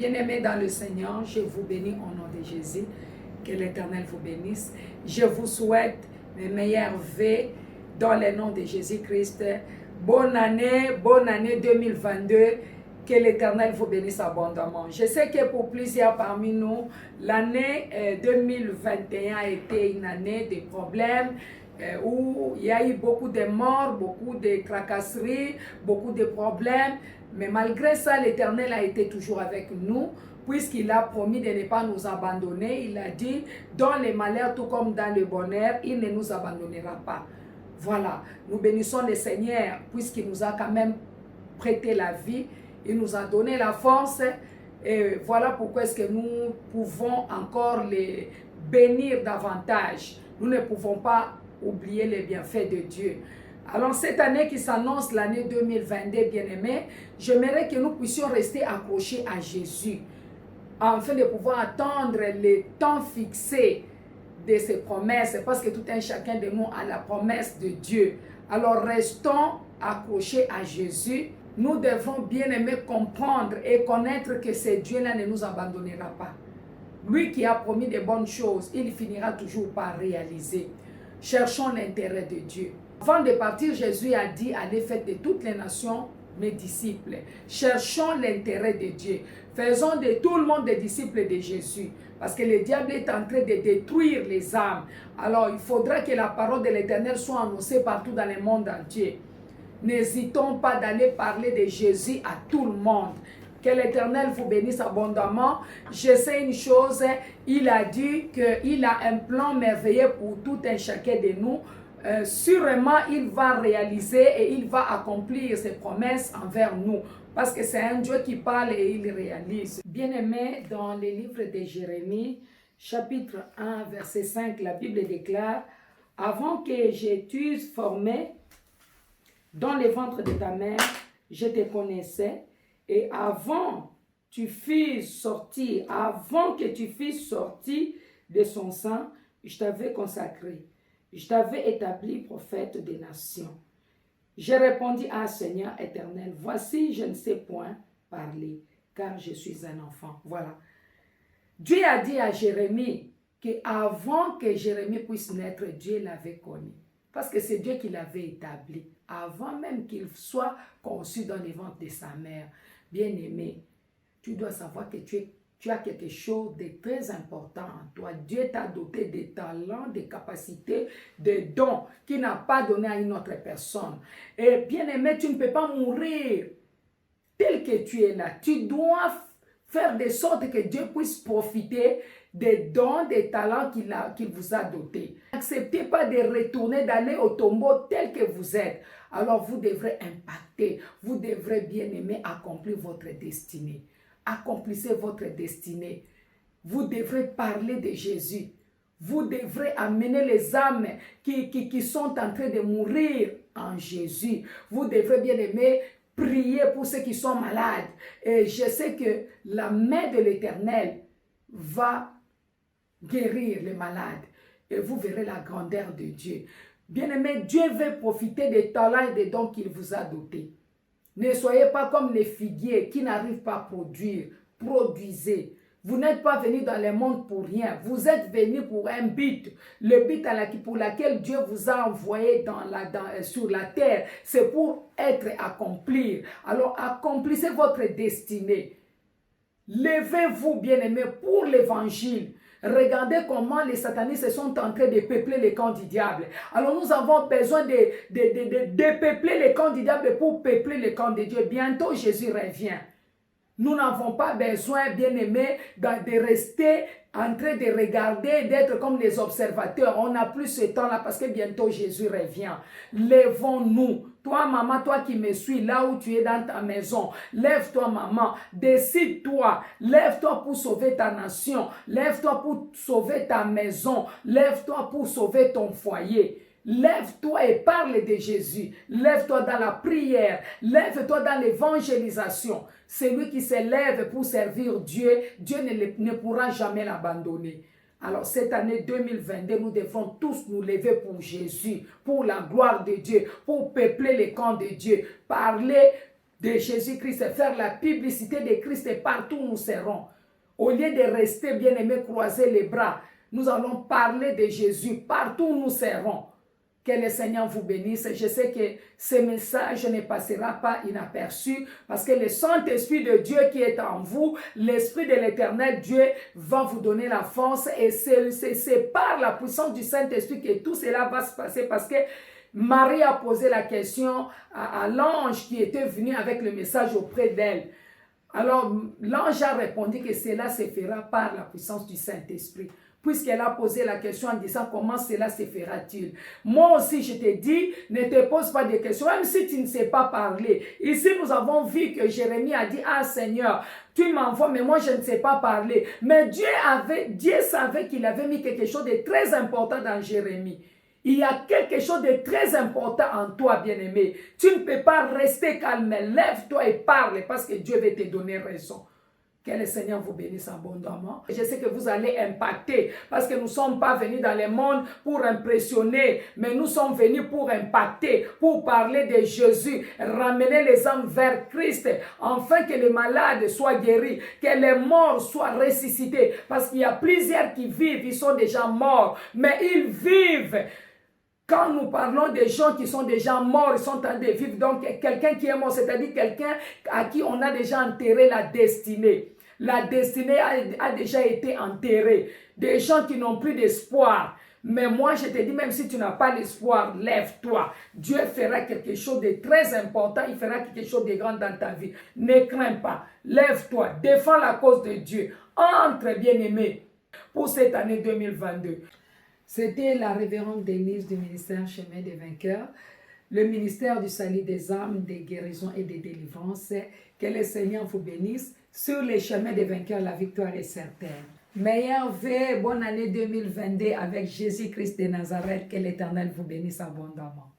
Bien-aimés dans le Seigneur, je vous bénis au nom de Jésus. Que l'Éternel vous bénisse. Je vous souhaite mes meilleurs vœux dans le nom de Jésus-Christ. Bonne année 2022. Que l'Éternel vous bénisse abondamment. Je sais que pour plusieurs parmi nous, l'année 2021 a été une année de problèmes, où il y a eu beaucoup de morts, beaucoup de tracasseries, beaucoup de problèmes. Mais malgré ça, l'Éternel a été toujours avec nous, puisqu'il a promis de ne pas nous abandonner. Il a dit, dans les malheurs tout comme dans le bonheur, il ne nous abandonnera pas. Voilà, nous bénissons le Seigneur, puisqu'il nous a quand même prêté la vie. Il nous a donné la force. Et voilà pourquoi est-ce que nous pouvons encore les bénir davantage. Nous ne pouvons pas oublier les bienfaits de Dieu. Alors cette année qui s'annonce, l'année 2022, bien-aimés, j'aimerais que nous puissions rester accrochés à Jésus, afin de pouvoir attendre le temps fixé de ses promesses, parce que tout un chacun de nous a la promesse de Dieu. Alors restons accrochés à Jésus. Nous devons bien aimer comprendre et connaître que ce Dieu-là ne nous abandonnera pas. Lui qui a promis de bonnes choses, il finira toujours par réaliser. Cherchons l'intérêt de Dieu. Avant de partir, Jésus a dit, allez faites de toutes les nations mes disciples. Cherchons l'intérêt de Dieu. Faisons de tout le monde des disciples de Jésus. Parce que le diable est en train de détruire les âmes. Alors il faudra que la parole de l'Éternel soit annoncée partout dans le monde entier. N'hésitons pas d'aller parler de Jésus à tout le monde. Que l'Éternel vous bénisse abondamment. Je sais une chose, il a dit qu'il a un plan merveilleux pour tout un chacun de nous. Sûrement, il va réaliser et il va accomplir ses promesses envers nous. Parce que c'est un Dieu qui parle et il réalise. Bien-aimés, dans le livre de Jérémie, chapitre 1, verset 5, la Bible déclare « Avant que je t'eusse formé dans le ventre de ta mère, je te connaissais. Et avant que tu fusses sorti de son sein, je t'avais consacré. Je t'avais établi prophète des nations. J'ai répondu à Seigneur éternel, voici, je ne sais point parler, car je suis un enfant. » Voilà. Dieu a dit à Jérémie qu'avant que Jérémie puisse naître, Dieu l'avait connu. Parce que c'est Dieu qui l'avait établi, avant même qu'il soit conçu dans les ventres de sa mère. Bien-aimé, tu dois savoir que tu as quelque chose de très important en toi. Dieu t'a doté de talents, de capacités, de dons qu'il n'a pas donné à une autre personne. Et bien-aimé, tu ne peux pas mourir tel que tu es là. Tu dois faire de sorte que Dieu puisse profiter des dons, des talents qu'il vous a dotés. N'acceptez pas de retourner, d'aller au tombeau tel que vous êtes. Alors vous devrez impacter, vous devrez bien aimer accomplir votre destinée. Accomplissez votre destinée. Vous devrez parler de Jésus. Vous devrez amener les âmes qui sont en train de mourir en Jésus. Vous devrez bien aimer prier pour ceux qui sont malades. Et je sais que la main de l'Éternel va guérir les malades. Et vous verrez la grandeur de Dieu. Bien-aimé, Dieu veut profiter des talents et des dons qu'il vous a dotés. Ne soyez pas comme les figuiers qui n'arrivent pas à produire. Produisez. Vous n'êtes pas venu dans le monde pour rien. Vous êtes venu pour un but. Le but pour lequel Dieu vous a envoyé sur la terre, c'est pour être accompli. Alors accomplissez votre destinée. Levez-vous, bien-aimés, pour l'évangile. Regardez comment les satanistes sont en train de peupler les camps du diable. Alors nous avons besoin de peupler les camps du diable pour peupler les camps de Dieu. Bientôt Jésus revient. Nous n'avons pas besoin, bien-aimés, de rester en train de regarder, d'être comme des observateurs. On n'a plus ce temps-là parce que bientôt Jésus revient. Lèvons-nous. Toi, maman, toi qui me suis, là où tu es dans ta maison, lève-toi, maman, décide-toi, lève-toi pour sauver ta nation, lève-toi pour sauver ta maison, lève-toi pour sauver ton foyer. Lève-toi et parle de Jésus. Lève-toi dans la prière. Lève-toi dans l'évangélisation. Celui qui se lève pour servir Dieu, Dieu ne pourra jamais l'abandonner. Alors cette année 2022, nous devons tous nous lever pour Jésus, pour la gloire de Dieu, pour peupler les camps de Dieu. Parler de Jésus-Christ, faire la publicité de Christ partout où nous serons. Au lieu de rester bien-aimés, croiser les bras, nous allons parler de Jésus partout où nous serons. Que le Seigneur vous bénisse. Je sais que ce message ne passera pas inaperçu parce que le Saint-Esprit de Dieu qui est en vous, l'Esprit de l'Éternel Dieu va vous donner la force et c'est par la puissance du Saint-Esprit que tout cela va se passer parce que Marie a posé la question à l'ange qui était venu avec le message auprès d'elle. Alors, l'ange a répondu que cela se fera par la puissance du Saint-Esprit. Puisqu'elle a posé la question en disant comment cela se fera-t-il. Moi aussi, je te dis, ne te pose pas de questions, même si tu ne sais pas parler. Ici, nous avons vu que Jérémie a dit, ah Seigneur, tu m'envoies, mais moi, je ne sais pas parler. Mais Dieu savait qu'il avait mis quelque chose de très important dans Jérémie. Il y a quelque chose de très important en toi, bien-aimé. Tu ne peux pas rester calme. Lève-toi et parle parce que Dieu va te donner raison. Que le Seigneur vous bénisse abondamment. Je sais que vous allez impacter parce que nous ne sommes pas venus dans le monde pour impressionner, mais nous sommes venus pour impacter, pour parler de Jésus, ramener les âmes vers Christ, afin que les malades soient guéris, que les morts soient ressuscités. Parce qu'il y a plusieurs qui vivent, ils sont déjà morts, mais ils vivent. Quand nous parlons des gens qui sont déjà morts, ils sont en train de vivre, donc quelqu'un qui est mort, c'est-à-dire quelqu'un à qui on a déjà enterré la destinée. La destinée a déjà été enterrée. Des gens qui n'ont plus d'espoir. Mais moi, je te dis, même si tu n'as pas d'espoir, lève-toi. Dieu fera quelque chose de très important. Il fera quelque chose de grand dans ta vie. Ne crains pas. Lève-toi. Défends la cause de Dieu. Entre, bien-aimé, pour cette année 2022. C'était la révérende Denise du ministère Chemin des Vainqueurs, le ministère du salut des âmes, des guérisons et des délivrances. Que le Seigneur vous bénisse. Sur les chemins des vainqueurs, la victoire est certaine. Meilleurs vœux, bonne année 2022 avec Jésus-Christ de Nazareth. Que l'Éternel vous bénisse abondamment.